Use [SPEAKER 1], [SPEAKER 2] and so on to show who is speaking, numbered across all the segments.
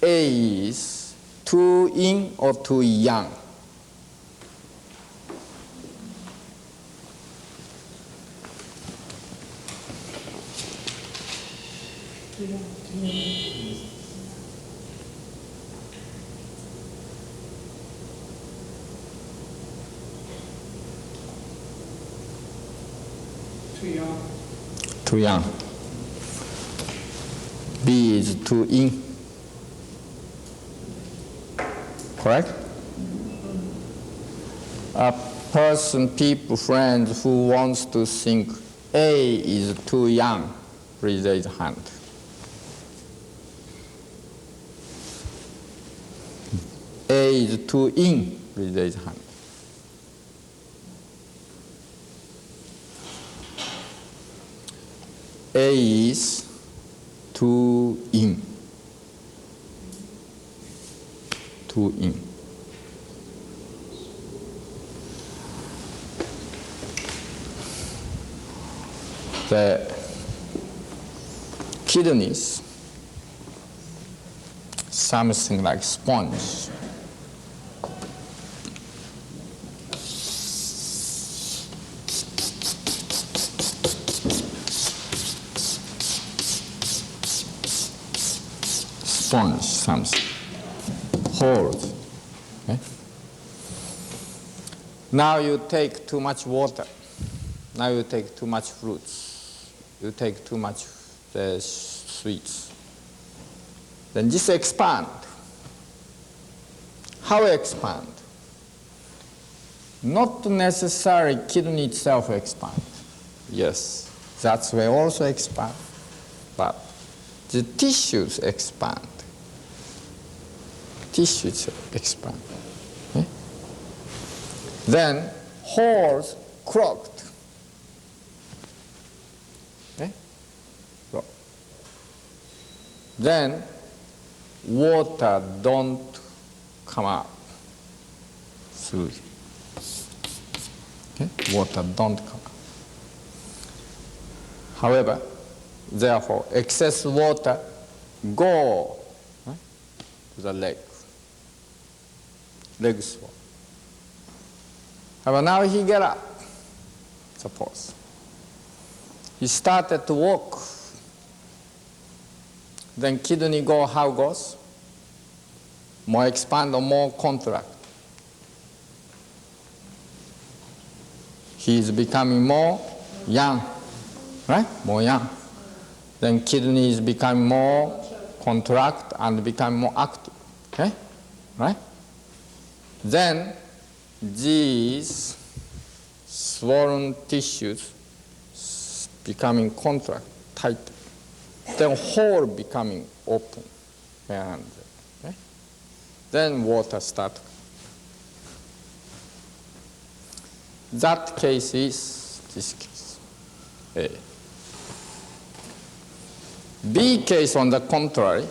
[SPEAKER 1] A is too yin or too yang?
[SPEAKER 2] Too young.
[SPEAKER 1] Too young. B is too yin. Correct? A person, people, friends who wants to think A is too young, please raise hand. A is too yin, please raise hand. A is too yin. Too yin. The kidneys, something like sponge. Sponge, something. Hold. Okay? Now you take too much water. Now you take too much fruits. You take too much sweets. Then just expand. How expand? Not necessarily kidney itself expand. Yes, that's where also expand. But the tissues expand. Tissues expand. Okay? Then holes clogged. Okay? So, then water don't come out through. Okay? Water don't come out. However, therefore, excess water go to the leg. Leg swell. However, now he get up, suppose. He started to walk. Then kidney go, how goes? More expand or more contract? He is becoming more young, right? More young. Then kidney is becoming more contract and become more active, okay? Right? Then these swollen tissues becoming contract, tight. Then hole becoming open, and okay? Then water start. That case is this case, A. B case, on the contrary,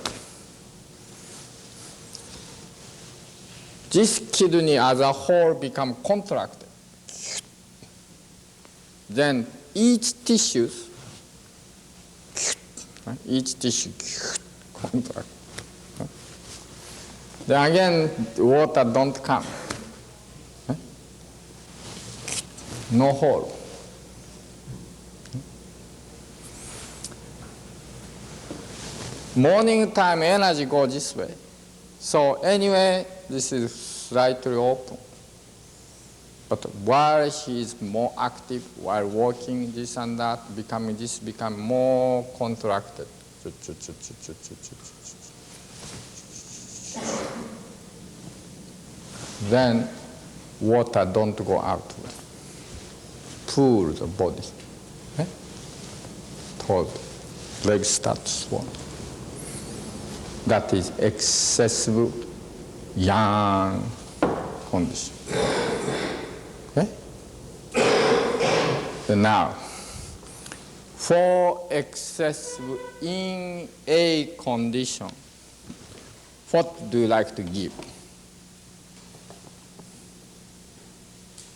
[SPEAKER 1] this kidney as a whole become contracted. Then each tissue contract. Then again, water don't come. No hole. Morning time energy goes this way. So anyway, this is slightly open. But while he is more active, while walking this and that, become more contracted. Then water don't go outward. Pull the body. Okay? Toward legs start swollen. That is excessive yang condition. Okay? So now, for excessive in a condition, what do you like to give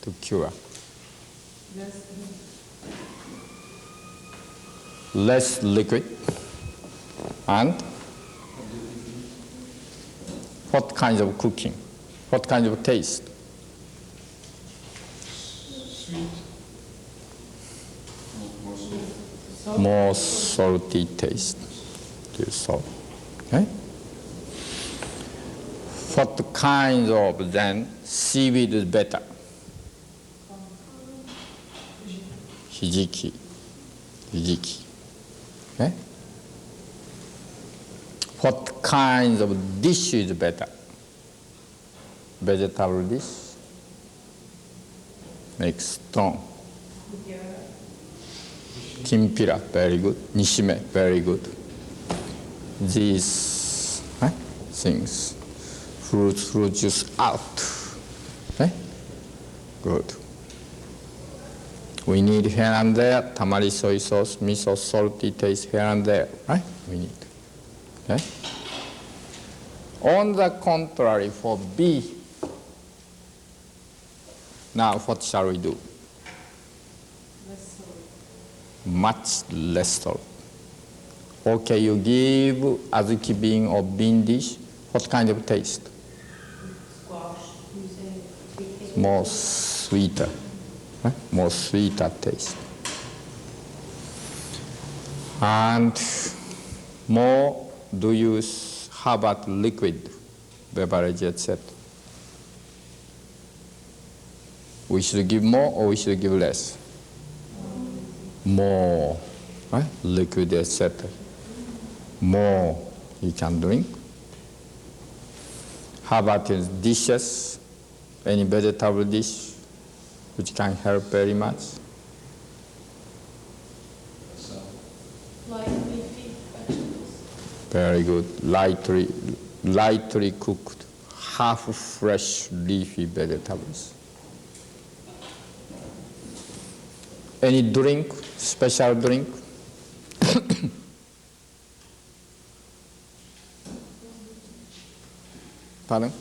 [SPEAKER 1] to cure? Less liquid and What kind of cooking? What kind of taste?
[SPEAKER 2] Sweet.
[SPEAKER 1] More salty taste. Salt. Okay? What kind of then seaweed is better? Hijiki. Hijiki. Okay? What kind of dish is better? Vegetable dish? Make strong. Kimpira, very good. Nishime, very good. These things. Fruit juice out. Okay? Good. We need here and there, tamari soy sauce, miso, salty taste here and there, right? We need. Okay? On the contrary, for B, now what shall we do?
[SPEAKER 3] Less salt.
[SPEAKER 1] Much less salt. Okay, you give azuki bean or bean dish, what kind of taste?
[SPEAKER 3] Squash. You say sweet.
[SPEAKER 1] More sweeter. More sweeter taste. And more do you have at liquid beverage, etc. We should give more or we should give less? More. Liquid, etc. More you can drink. How about dishes? Any vegetable dish which can help very much?
[SPEAKER 3] Light leafy vegetables.
[SPEAKER 1] Very good. Lightly cooked, half fresh leafy vegetables. Any drink, special drink? Pardon?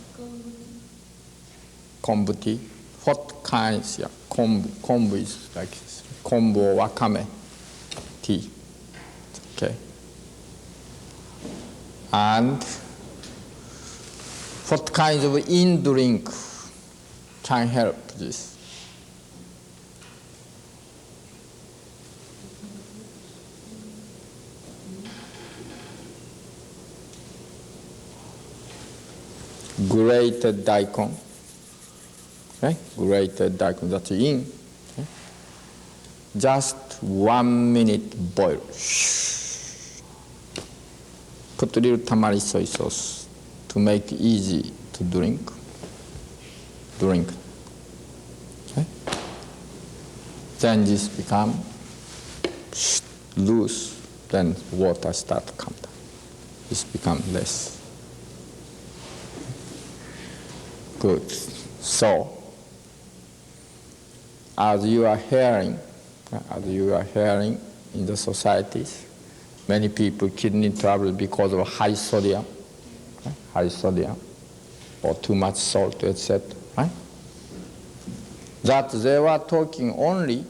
[SPEAKER 1] Kombu tea. What kinds? Yeah, kombu is like this. Kombu or wakame tea. Okay. And what kinds of in drink can help this? Grated daikon. Okay? Grated daikon, that's in. Okay? Just 1 minute boil. Put a little tamari soy sauce to make it easy to drink. Okay? Then this become loose, then water start to come down. This become less. Good. So, as you are hearing in the societies, many people kidney trouble because of high sodium or too much salt, etc. Right? That they were talking only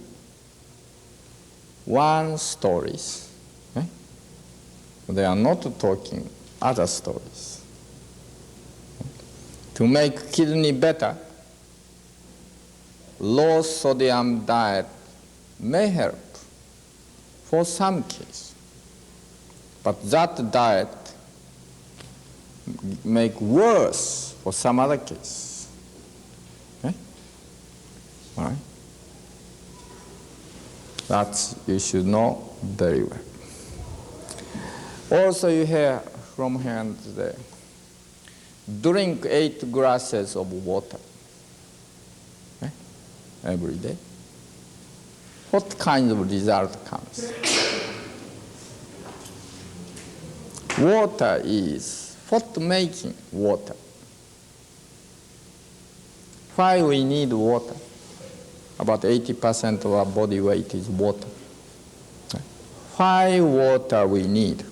[SPEAKER 1] one stories. Right? They are not talking other stories. To make kidney better, low sodium diet may help for some cases, but that diet make worse for some other cases. Okay? All right? That you should know very well. Also, you hear from here and there. Drink 8 glasses of water every day. What kind of result comes? Water is what making water. Why we need water? About 80% of our body weight is water. Why water we need?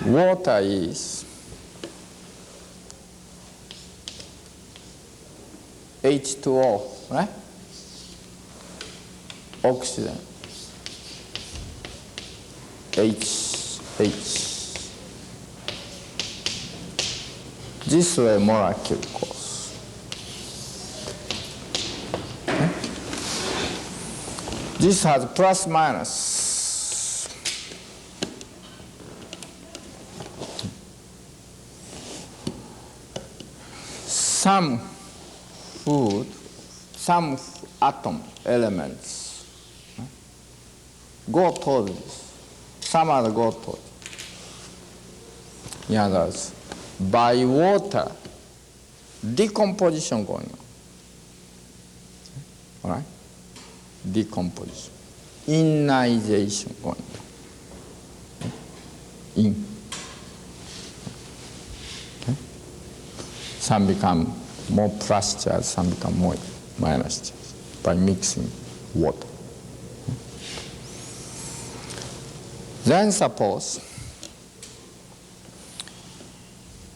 [SPEAKER 1] Water is H2O, right? oxygen, H. This way molecule goes. Okay? This has plus minus. Some food, some atom elements go toward this. Some other go toward. In other words, by water, decomposition going on. All right? Decomposition. Ionization going on. In. Okay? Some become more plus charge, some become more minus charge by mixing water. Then suppose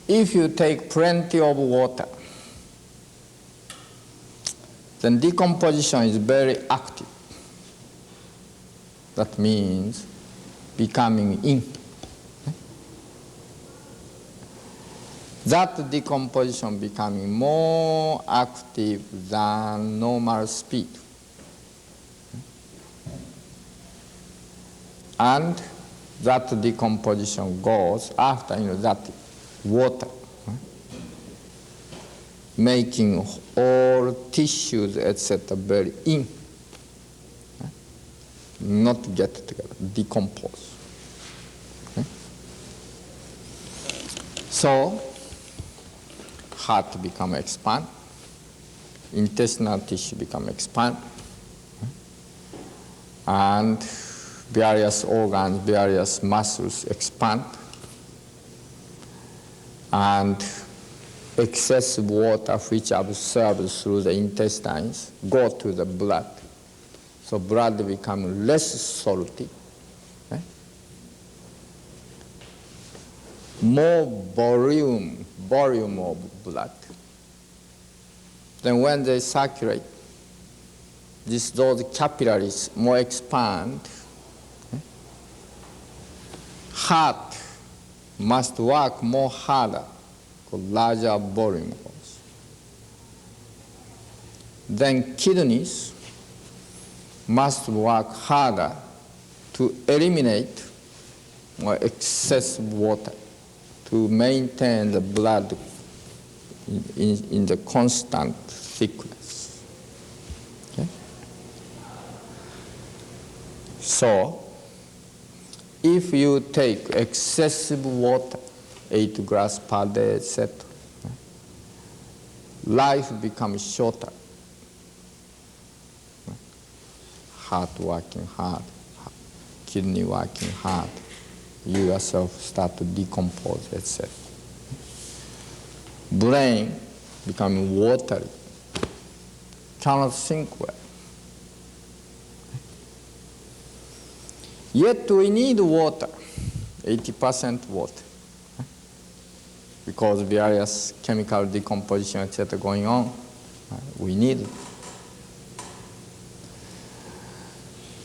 [SPEAKER 1] if you take plenty of water, then decomposition is very active. That means becoming ink. That decomposition becoming more active than normal speed. And that decomposition goes after that water, making all tissues, etc., very in, not get together, decompose. Okay? So, heart become expand, intestinal tissue become expand, and various organs, various muscles expand, and excess water which absorbs through the intestines go to the blood. So blood becomes less salty. Okay? More volume of blood. Then when they circulate, those capillaries more expand. Okay? Heart must work more harder, larger volume goes. Then kidneys must work harder to eliminate more excess water, to maintain the blood in the constant thickness. Okay? So, if you take excessive water, 8 glass per day, etc., life becomes shorter. Heart working hard, kidney working hard, you yourself start to decompose, etc. Brain becoming watery, cannot think well. Yet we need water, 80% water, because various chemical decomposition, etc., going on. We need it.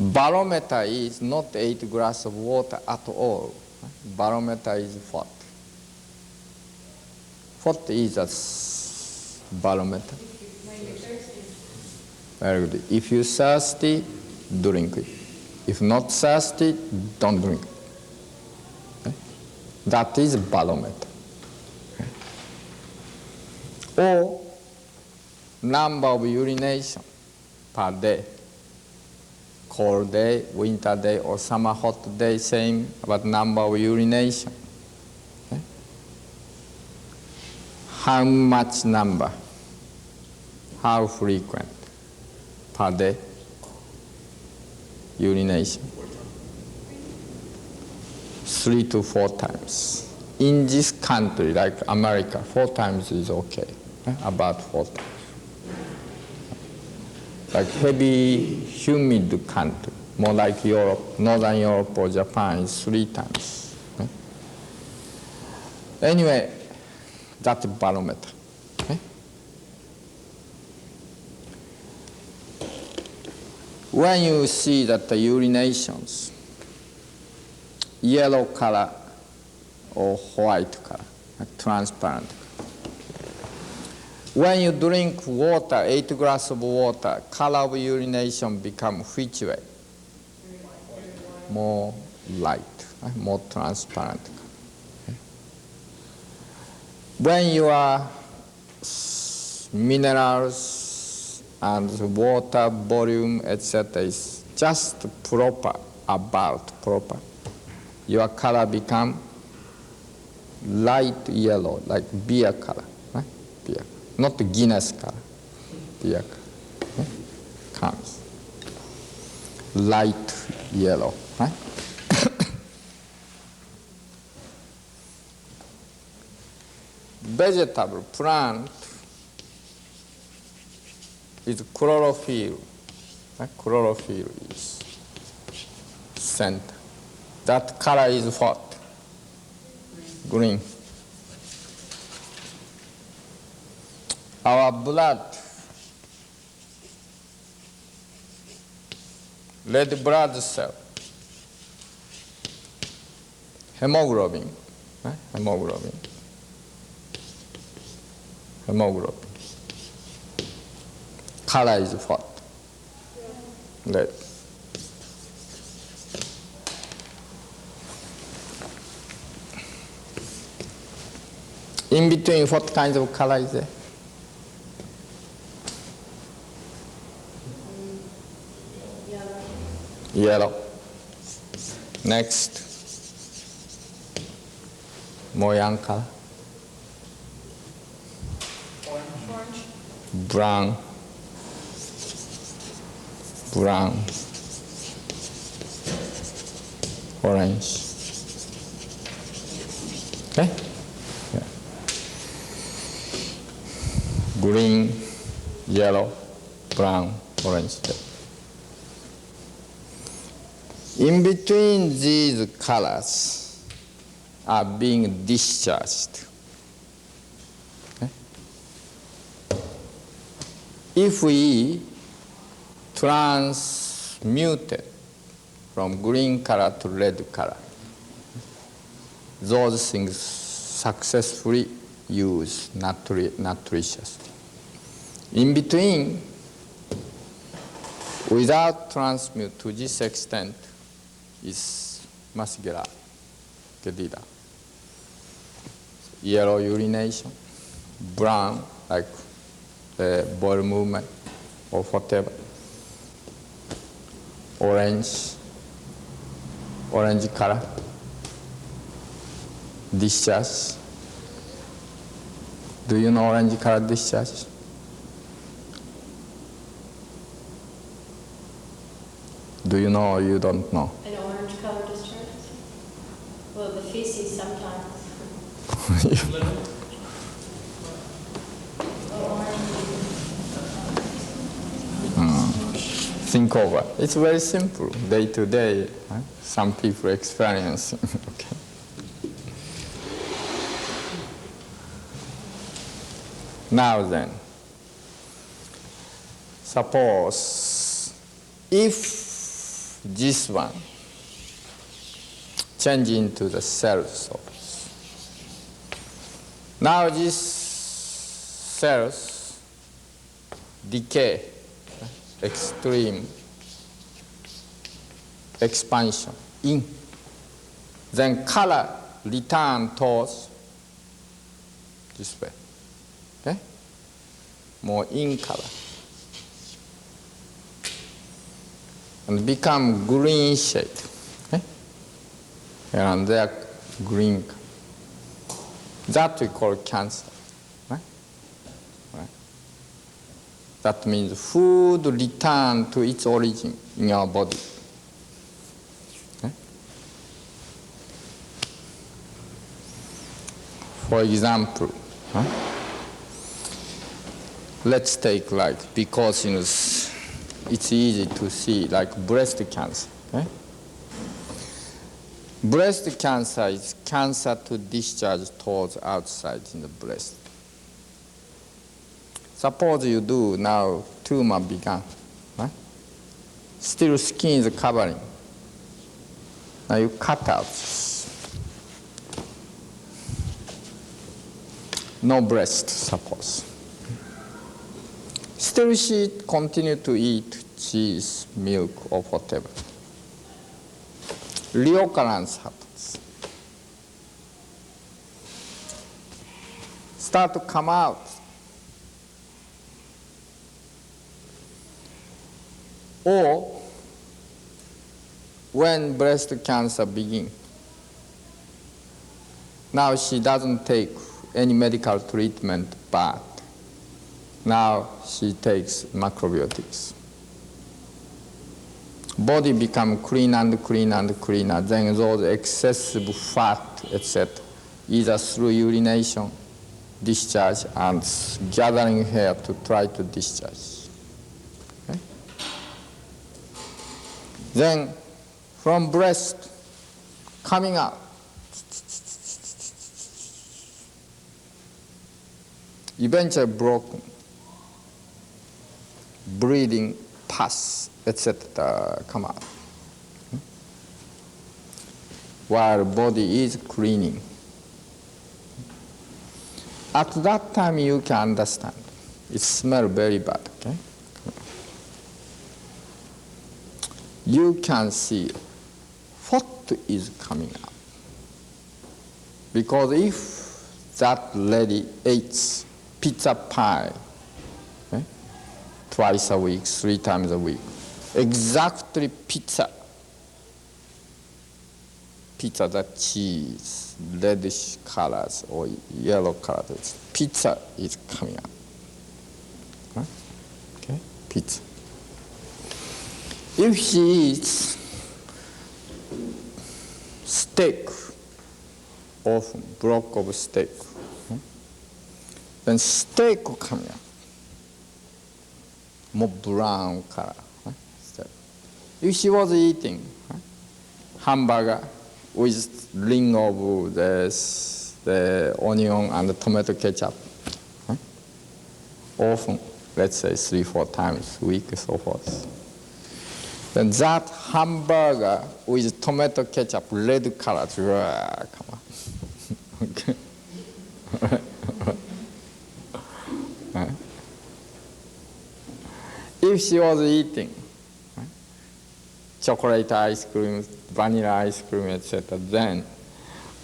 [SPEAKER 1] Barometer is not 8 glasses of water at all. Barometer is what? What is a barometer?
[SPEAKER 3] When you're thirsty.
[SPEAKER 1] Very good. If you're thirsty, drink it. If not thirsty, don't drink it. Okay? That is a barometer. Okay? Or number of urination per day. Cold day, winter day, or summer hot day, same about number of urination. Okay? How much number? How frequent per day? Urination. 3 to 4 times. In this country, like America, 4 times is okay. About 4 times. Like heavy, humid country, more like Europe, Northern Europe or Japan is 3 times. Okay? Anyway, that's barometer. Okay? when you see that the urinations, yellow color or white color, transparent. When you drink water, 8 glasses of water, color of urination become which way? More light, more transparent. When your minerals and water volume, etc., is just proper, about proper, your color become light yellow, like beer color, right? Beer, not the Guinness color, beer color, right? Comes light yellow, right? Vegetable, plant is chlorophyll, right? Chlorophyll is center. That color is what? Green. Our blood, red blood cell, hemoglobin, right? Hemoglobin. Color is what? Red. In between, what kinds of color is there? Yellow. Next. More young color. Brown. Orange. Okay? Yeah. Green, yellow, brown, orange. In between these colors are being discharged. Okay? If we transmuted from green color to red color, those things successfully use nutritious. In between, without transmute to this extent, is muscular, gedida. Yellow urination, brown, like bowel movement or whatever. Orange color, discharge. Do you know orange color discharge? Do you know or you don't know?
[SPEAKER 3] An orange color discharge? Well, the feces sometimes.
[SPEAKER 1] Think over. It's very simple, day to day. Right? Some people experience. Okay. Now then, suppose if this one change into the cell surface. Now these cells decay, extreme expansion in, then color return towards this way, okay? More in color, and become green shade, okay? And they are green. That we call cancer, right? Right? That means food return to its origin in our body. Okay? For example, let's take like, because it's easy to see, like breast cancer. Okay? Breast cancer is cancer to discharge towards outside in the breast. Suppose you do now tumor began, right? still skin is covering. Now you cut out. No breast, suppose. Still she continue to eat cheese, milk, or whatever. Reoccurrence happens. Start to come out. Or when breast cancer begins, now she doesn't take any medical treatment, but now she takes macrobiotics. Body become clean and clean and cleaner. Then those excessive fat, etc., either through urination, discharge, and gathering hair to try to discharge. Okay? Then from breast coming out, eventually broken, bleeding, pus, etc. come out. While body is cleaning. At that time you can understand. It smells very bad. Okay? You can see what is coming out. Because if that lady ate pizza pie, okay, twice a week, 3 times a week, exactly pizza, that cheese, reddish colors or yellow colors, pizza is coming out. Right? Okay, pizza. If she eats steak, often block of steak, then steak will come out, more brown color. Right? If she was eating hamburger with ring of the onion and tomato ketchup, often, let's say 3-4 times a week, so forth. Then that hamburger with tomato ketchup, red color, come on. Okay. If she was eating chocolate ice cream, vanilla ice cream, etc., then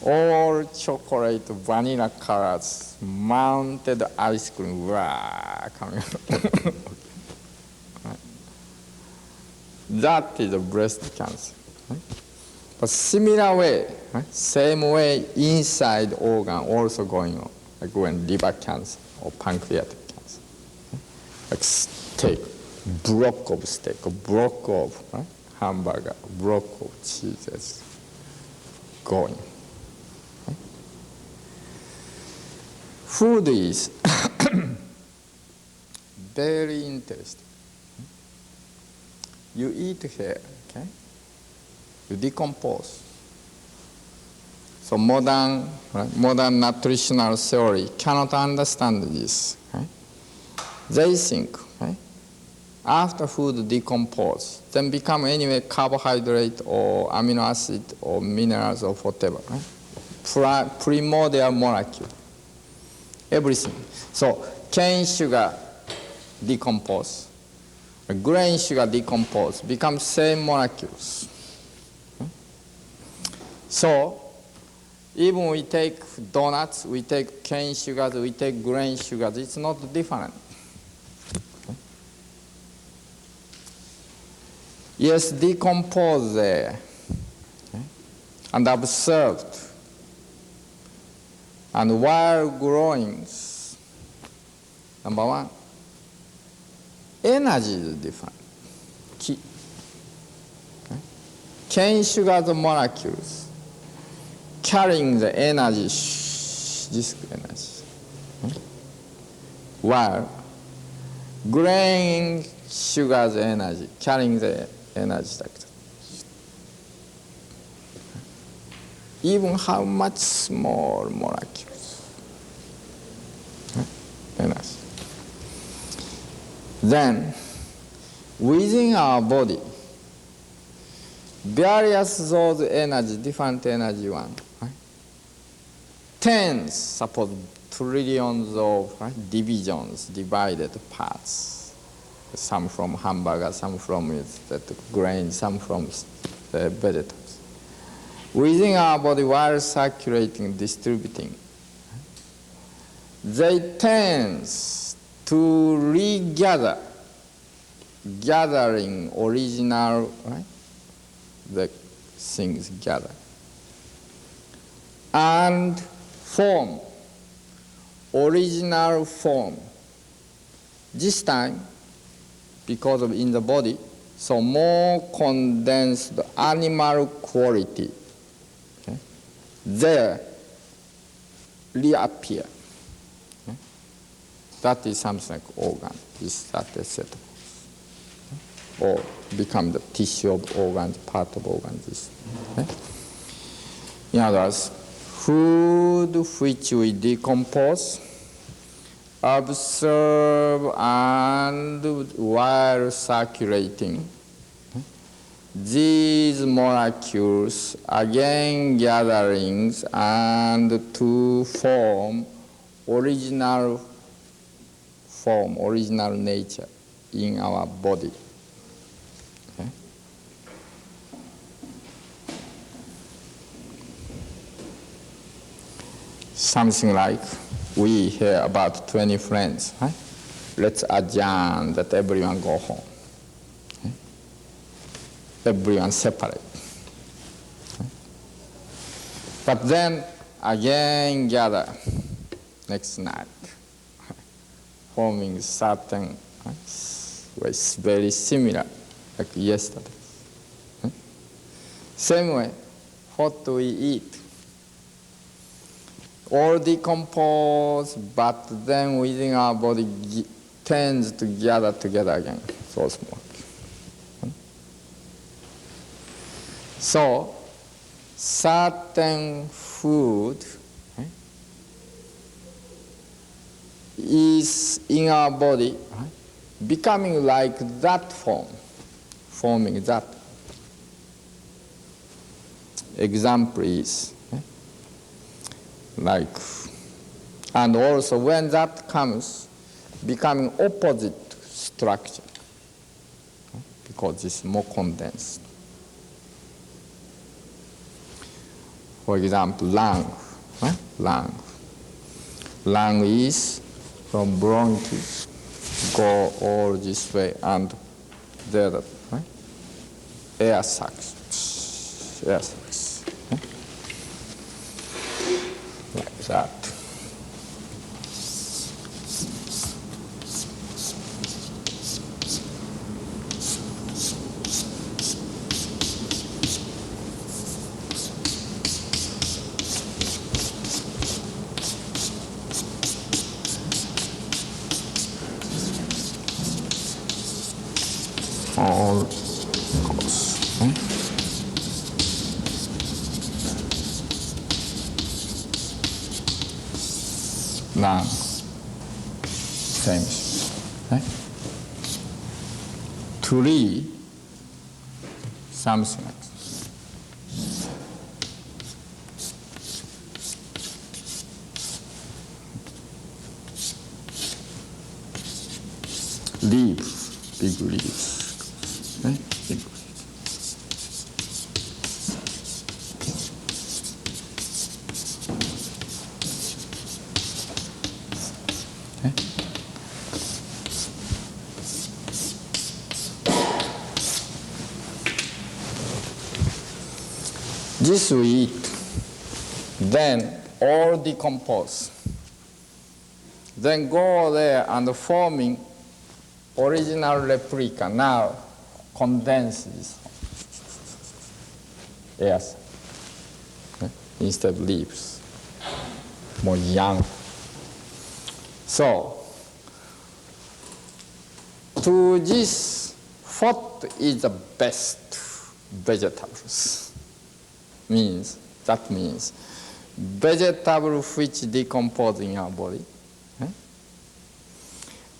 [SPEAKER 1] all chocolate, vanilla colors, mounted ice cream, coming out. That is a breast cancer. Right? But similar way, right? Same way inside organ also going on, like when liver cancer or pancreatic cancer. Right? Like steak, block of steak, a block of right? Hamburger, block of cheese is going. Right? Food is very interesting. You eat here, okay? You decompose. So modern nutritional theory cannot understand this. Okay? They think, okay? After food decompose, then become anyway carbohydrate or amino acid or minerals or whatever. Right? Primordial molecule, everything. So cane sugar decompose. Grain sugar decompose, become same molecules. So, even we take donuts, we take cane sugars, we take grain sugars, it's not different. Yes, decompose there and observed. And while growing, number one, energy is different. Key. Okay? Cane sugar molecules carrying the energy, this energy. Okay? While grain sugar's energy carrying the energy like that. Even how much small molecules. Okay? Energy. Then, within our body, various those energy, different energy one, right? Tens, suppose trillions of divisions, divided parts. Some from hamburger, some from grain, some from vegetables. Within our body, while circulating, distributing, they tend to regather, gathering original, right? The things gather, and form original form. This time, because of in the body, so more condensed animal quality, okay, there reappear. Okay? That is something like organ, this, that, etc. Okay? Or become the tissue of organs, part of organs. This. Okay? In other words, food which we decompose, observe, and while circulating, these molecules again gatherings and to form, original nature in our body. Okay? Something like we hear about 20 friends. Right? Let's adjourn that everyone go home. Okay? Everyone separate. Okay? But then again gather next night, forming certain ways very similar like yesterday. Okay? Same way, what we eat. All decompose, but then within our body tends to gather together again, so small. So, certain food is in our body becoming like that form, forming that. Example is, like, and also when that comes, becoming opposite structure, because it's more condensed. For example, lung. Lung is from bronchi, go all this way, and there, air sacs. Like that. All goes. Lung, same. Tree, something like this. Leaves, big leaves. Big leaves. This we eat, then all decompose. Then go there and forming original replica, now condense this. Yes, instead of leaves, more young. So, to this, what is the best vegetables? That means vegetable which decompose in our body,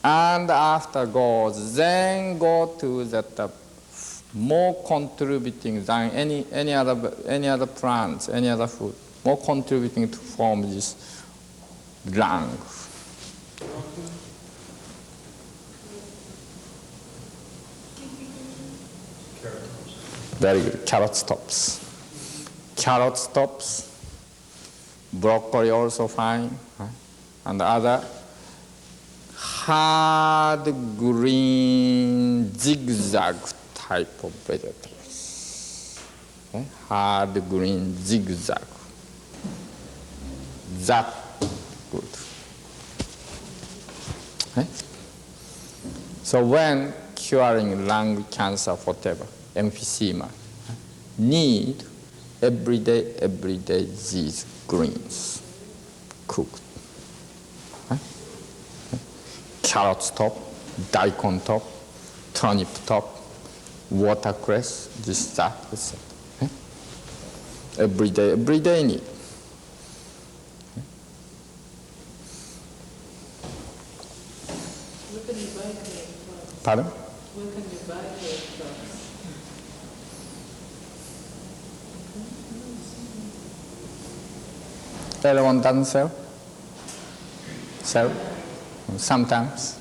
[SPEAKER 1] and after goes, then go to that more contributing than any other plants, any other food, more contributing to form this lung. Very good. Carrot tops. Carrot tops. Broccoli also fine. And other hard green zigzag type of vegetables. Okay? Hard green zigzag. That good. Okay? So when curing lung cancer, whatever, emphysema, need everyday these greens cooked. Carrot top, daikon top, turnip top, watercress, this, that, etc. Everyday need.
[SPEAKER 2] Where can you buy carrot tops?
[SPEAKER 1] Pardon?
[SPEAKER 2] Where can you buy carrot tops?
[SPEAKER 1] Everyone doesn't sell? Sell? Sometimes.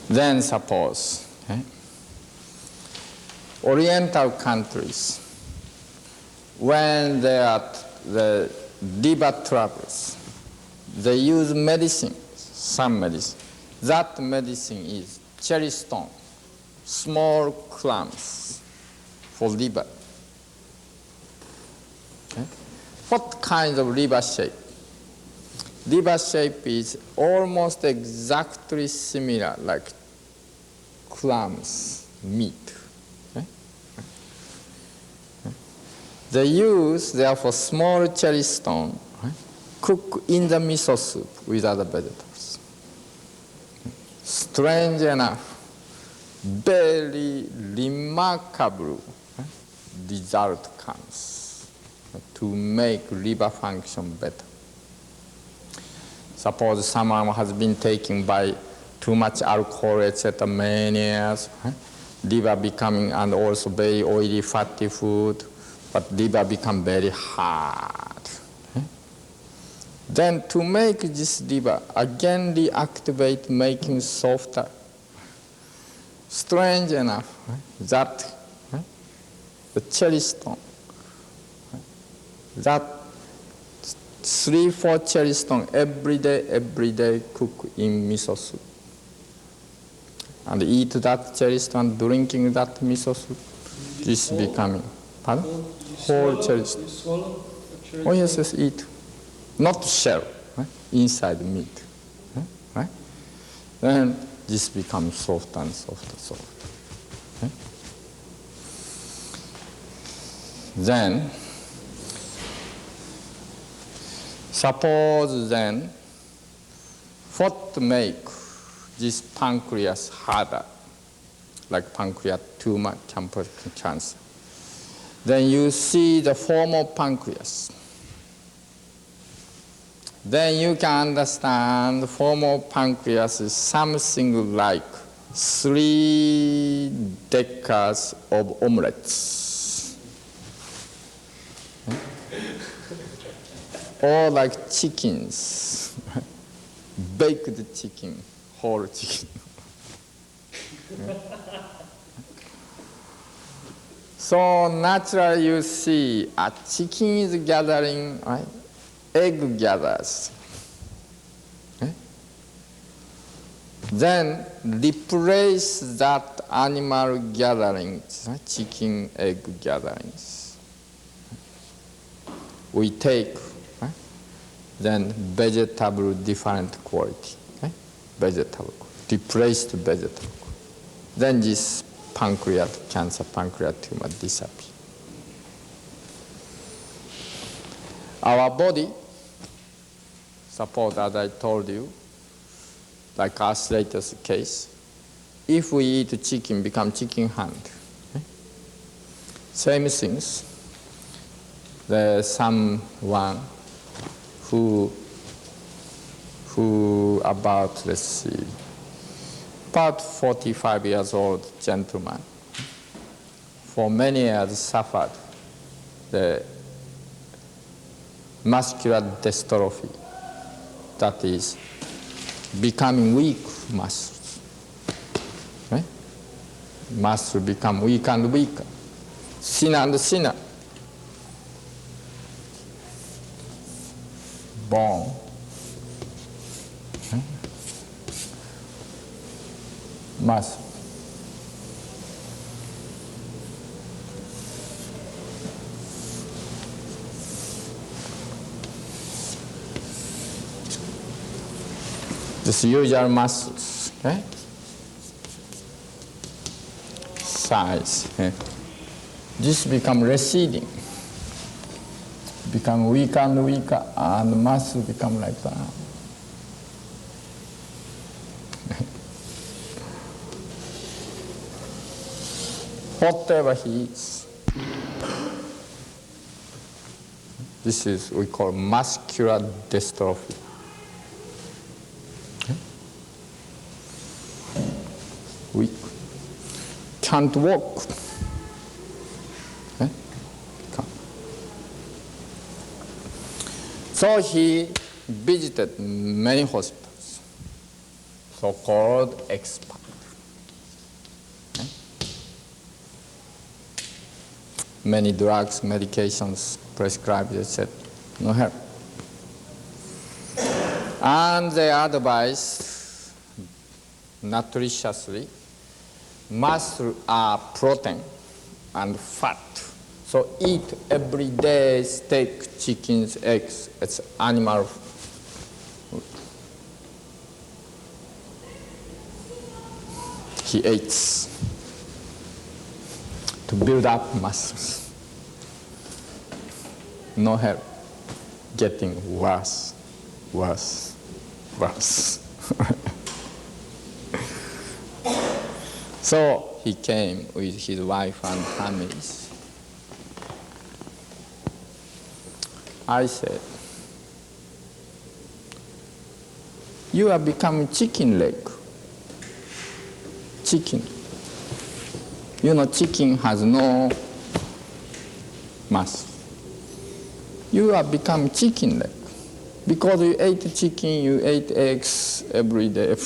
[SPEAKER 1] Then suppose, Oriental countries, when they are the liver troubles, they use medicine, some medicine. That medicine is cherry stone, small clumps for liver. Okay? What kind of liver shape? Liver shape is almost exactly similar, like clams, meat. Okay? They use, therefore, small cherry stone, cook in the miso soup with other vegetables. Strange enough, very remarkable result comes to make liver function better. Suppose someone has been taken by too much alcohol, etc., many years, liver becoming, and also very oily, fatty food, but liver become very hard. Then to make this liver again reactivate, making softer. Strange enough, that the cherry stone, that 3-4 cherry stone every day cook in miso soup. And eat that cherry stone, drinking that miso soup, this becoming, pardon? Whole cherry stone.
[SPEAKER 2] You swallow a cherry
[SPEAKER 1] Oh yes, eat. Not shell, inside meat. Right? Then this becomes soft and soft. Then, suppose then, what make this pancreas harder, like pancreas tumor, cancer? Then you see the form of pancreas. Then you can understand the form of pancreas is something like 3 decades of omelets. Or like chickens, baked chicken, whole chicken. So naturally you see a chicken is gathering, right? Egg gathers. Then replace that animal gatherings, chicken egg gatherings. We take then vegetable different quality, vegetable, replaced vegetable. Then this pancreatic cancer, pancreatic tumor disappear. Our body, suppose as I told you, like arthritis case, if we eat chicken, become chicken hand. Same things. There's someone who about, let's see, about 45 years old gentleman, for many years suffered the muscular dystrophy, that is becoming weak muscles. Right? Muscle become weaker and weaker, thinner and thinner. Bone. Muscle. This usual muscles, okay? Size. Okay? This become receding, become weaker and weaker, and the muscle become like that. Whatever he is. This is we call muscular dystrophy. Weak. Can't walk. Can't. So he visited many hospitals, so-called expert. Many drugs, medications prescribed, etc. No help. And they advised nutritiously, muscle are protein and fat. So eat every day steak, chickens, eggs. It's animal food. He ate to build up muscles. No help. Getting worse, worse, worse. So he came with his wife and families. I said, you have become chicken leg. Chicken. You know, chicken has no muscle. You have become chicken leg. Because you ate chicken, you ate eggs every day.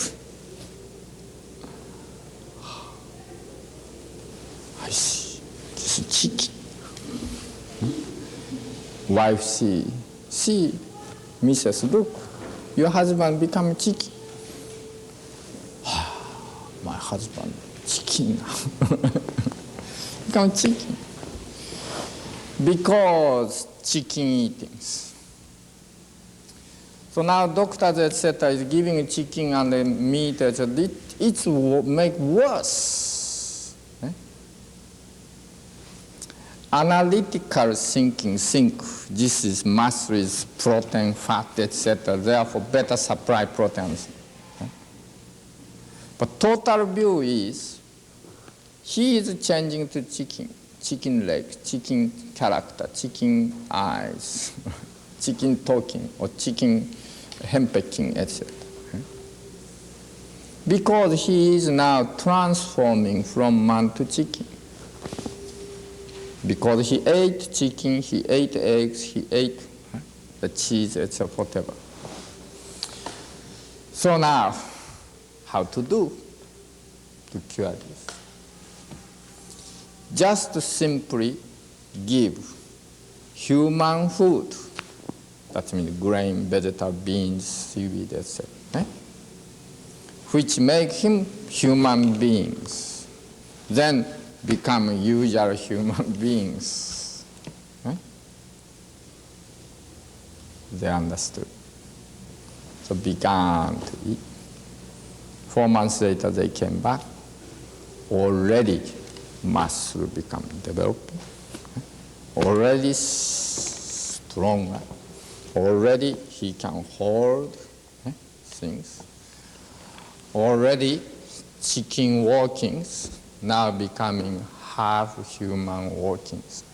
[SPEAKER 1] I see. This is chicken. Wife see, Mrs. Look, your husband become chicken. My husband, chicken now. Become chicken. Because chicken eatings. So now doctors, etc., is giving chicken and meat, etc. It will make worse. Analytical thinking, think this is muscle, is protein, fat, etc. Therefore, better supply proteins. But total view is he is changing to chicken leg, chicken character, chicken eyes, chicken talking, or chicken henpecking, etc. Because he is now transforming from man to chicken. Because he ate chicken, he ate eggs, he ate the cheese, etc., whatever. So now, how to do to cure this? Just simply give human food, that means grain, vegetable, beans, seaweed, etc., which make him human beings, then become usual human beings. They understood. So began to eat. 4 months later, they came back. Already, muscle become developing. Already stronger. Already, he can hold things. Already, chicken walkings, now becoming half human walkings.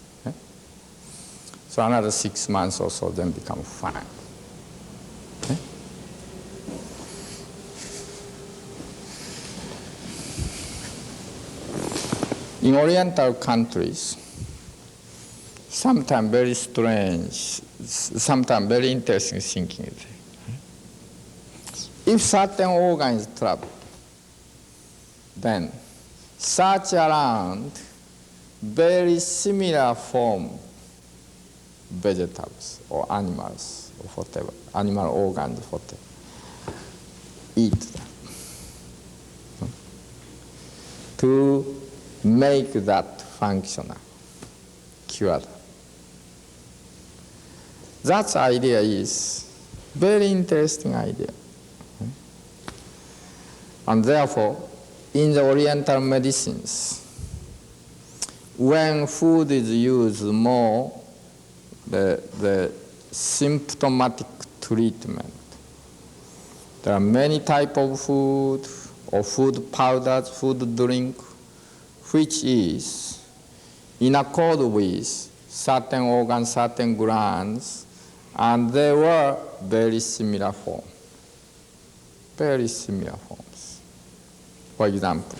[SPEAKER 1] So another 6 months or so, then become fine. In Oriental countries, sometimes very strange, sometimes very interesting thinking is there. If certain organ is troubled, then search around very similar form vegetables or animals or whatever, animal organs, whatever. Eat them to make that functional, cure them. That idea is very interesting idea. And therefore, in the Oriental medicines, when food is used more, the symptomatic treatment, there are many types of food or food powders, food drink, which is in accord with certain organs, certain glands, and they were very similar form, very similar forms. For example,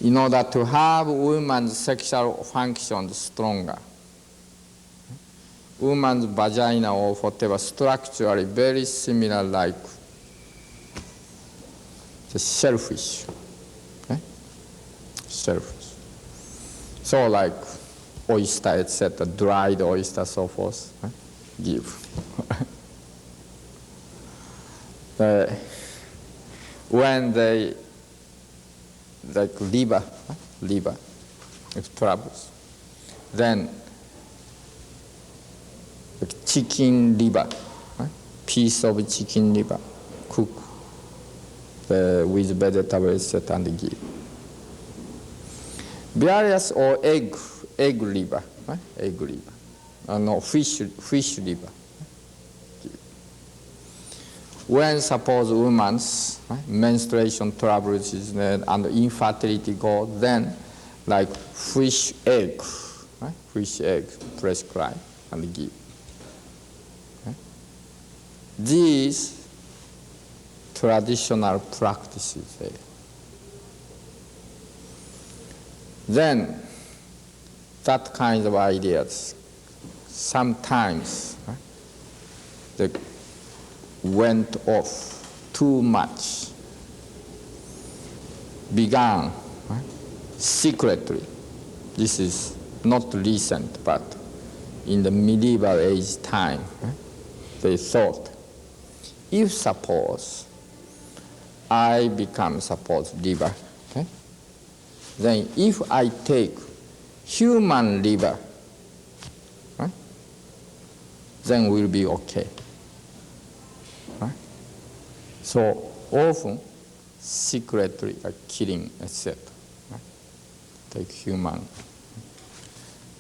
[SPEAKER 1] in order to have women's sexual function stronger, woman's vagina or whatever structurally very similar like the shellfish. Shellfish. So like oyster, etc., dried oyster, so forth, give. When they, like liver, if troubles, then like chicken liver, piece of chicken liver, cook with vegetables, etc., and give. Various or egg liver, egg liver, no, fish liver. When suppose woman's menstruation troubles and infertility go, then like fish egg prescribe and give. These traditional practices. Then that kind of ideas sometimes they went off too much, began secretly. This is not recent, but in the medieval age time, they thought, if suppose I become liver, then if I take human liver, then we'll be okay. So often, secretly killing, etc. Take human.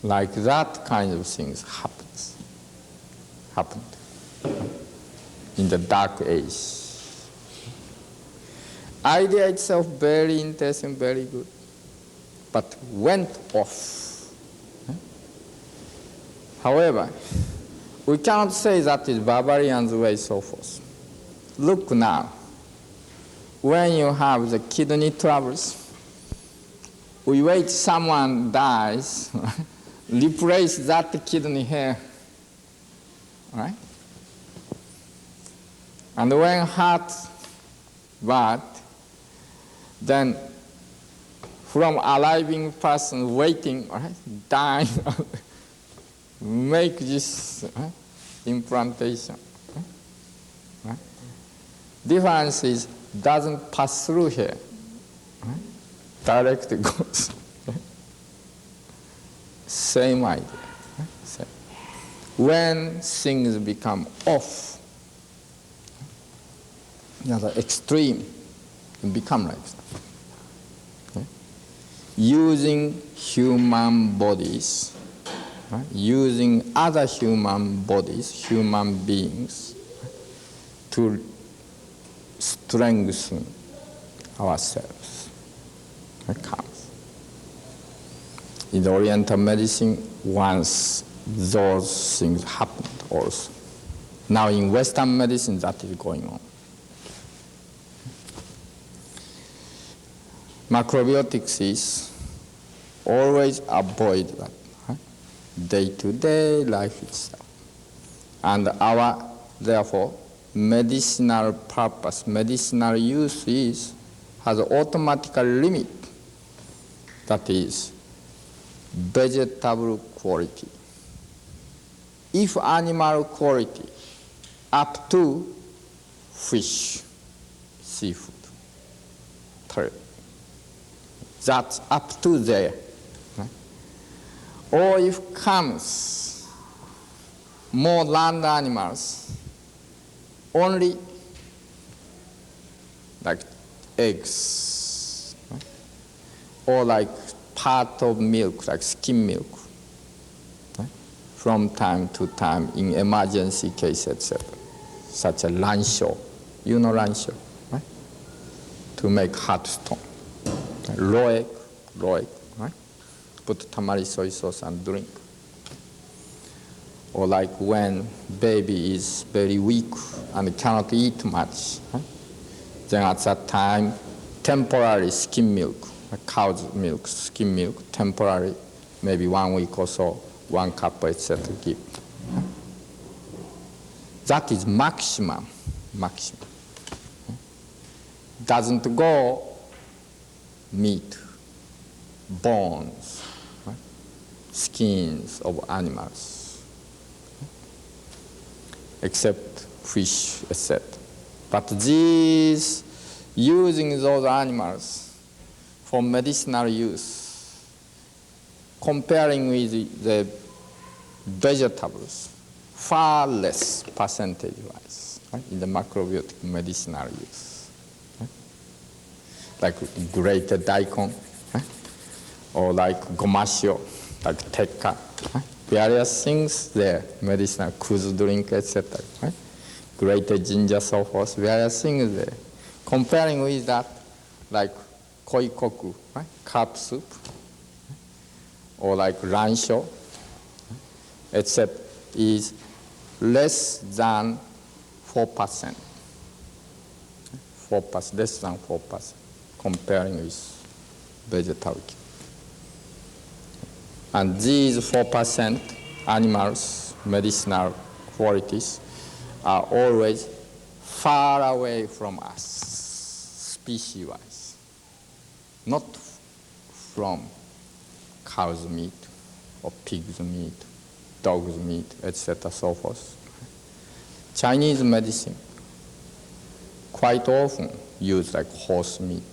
[SPEAKER 1] Like that kind of things happened in the Dark Age. Idea itself very interesting, very good, but went off. However, we cannot say that is barbarian's way, so forth. Look now, when you have the kidney troubles, we wait someone dies, replace that kidney here, right? And when heart bad, then from arriving person waiting, dying, make this implantation. Difference is doesn't pass through here, directly goes. Same idea. When things become off, the extreme, it become like that. Using human bodies, using other human bodies, human beings, to strengthen ourselves. It comes. In the Oriental medicine, once those things happened also. Now in Western medicine, that is going on. Macrobiotics is always avoid that. Day-to-day life itself. And our, therefore, medicinal purpose, medicinal use has automatic limit. That is vegetable quality. If animal quality up to fish, seafood, that's up to there. Or if comes more land animals, only like eggs, or like part of milk, like skim milk, from time to time in emergency case, etc. Such as rancho, you know rancho, right? To make hot stone. Raw egg, right? Put tamari soy sauce and drink. Or like when baby is very weak and cannot eat much, then at that time, temporary skim milk, cow's milk, skim milk, temporary, maybe 1 week or so, 1 cup, etc. give. That is maximum. Doesn't go meat, bones, skins of animals, except fish, etc. But these, using those animals for medicinal use, comparing with the vegetables, far less percentage-wise, in the macrobiotic medicinal use. Like grated daikon, or like gomasho, like tekka, various things there, medicinal kuzu drink, etc. Grated ginger, so forth, various things there. Comparing with that, like koikoku, carp soup, or like rancho, except is less than 4%. 4%, less than 4%, comparing with vegetable. And these 4% animals, medicinal qualities, are always far away from us, species-wise. Not from cow's meat, or pig's meat, dog's meat, etc., so forth. Chinese medicine quite often use like horse meat,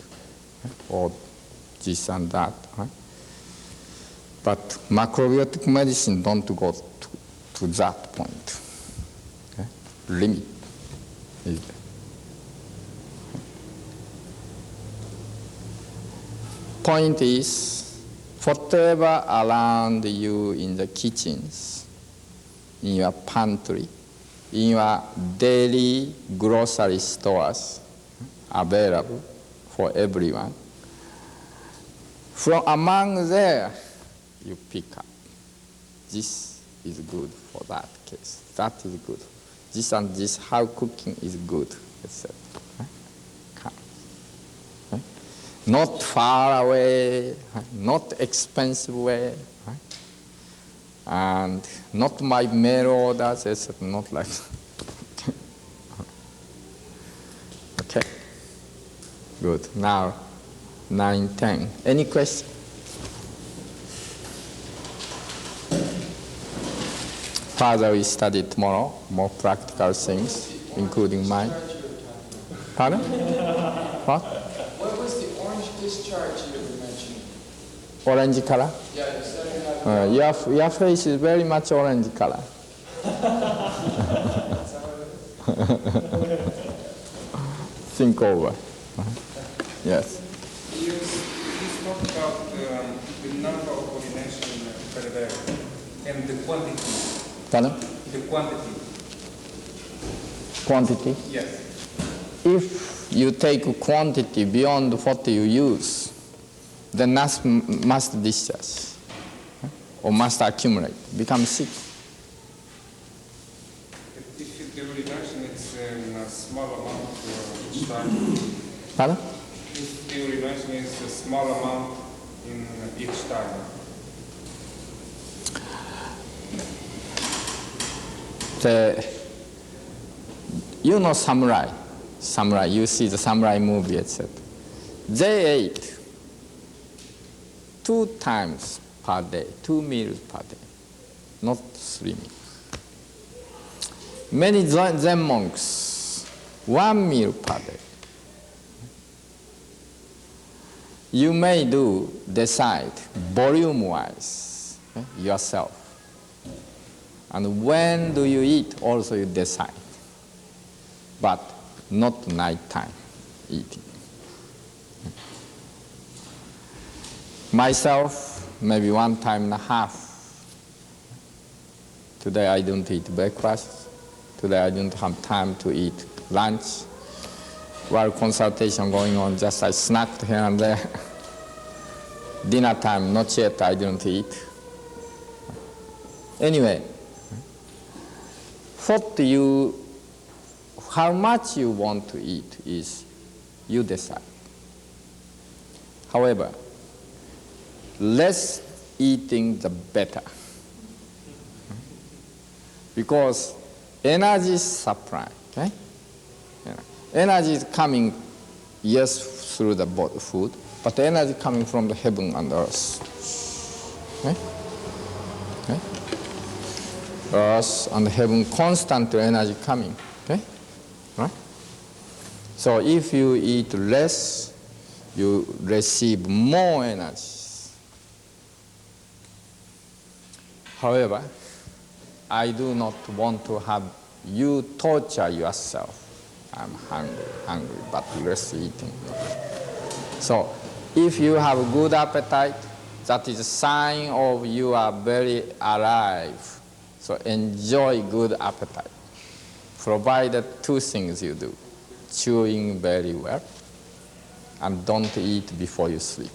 [SPEAKER 1] or this and that. But macrobiotic medicine don't go to that point. Limit is there. Point is, whatever around you in the kitchens, in your pantry, in your daily grocery stores, available for everyone, from among there, you pick up. This is good for that case. That is good. This and this, how cooking is good, etc. Not far away, not expensive way, and not my mail orders, etc. Not like that. Okay. Good. Now, 9:10. Any question? Further, we study tomorrow more practical things, including mine. Pardon? What?
[SPEAKER 4] What was the orange discharge you were mentioning?
[SPEAKER 1] Orange color?
[SPEAKER 4] Yeah, you said you had
[SPEAKER 1] Your face is very much orange color. Think over. Yes.
[SPEAKER 4] You spoke about the number of pollination per day and the quantity.
[SPEAKER 1] Pardon?
[SPEAKER 4] The quantity.
[SPEAKER 1] Quantity?
[SPEAKER 4] Yes.
[SPEAKER 1] If you take quantity beyond what you use, then must discharge or must accumulate, become sick.
[SPEAKER 4] If the urination is in a small amount each time,
[SPEAKER 1] Pardon?
[SPEAKER 4] if the urination is a small amount in each time?
[SPEAKER 1] You know samurai, you see the samurai movie, etc. They ate 2 times per day, 2 meals per day, not 3 meals. Many Zen monks, 1 meal per day. You may decide volume-wise yourself. And when do you eat, also you decide. But not nighttime eating. Myself, maybe 1.5 times. Today I don't eat breakfast. Today I don't have time to eat lunch. While consultation going on, just I snacked here and there. Dinner time, not yet, I didn't eat. Anyway, how much you want to eat is you decide. However, less eating the better. Because energy supply, okay? Energy is coming, yes, through the food, but energy coming from the heaven and earth. Okay? Okay? Earth and heaven, constant energy coming. Okay? Right? So if you eat less, you receive more energy. However, I do not want to have you torture yourself. I'm hungry, but less eating. So if you have a good appetite, that is a sign of you are very alive. So enjoy good appetite, provided 2 things you do: chewing very well, and don't eat before you sleep.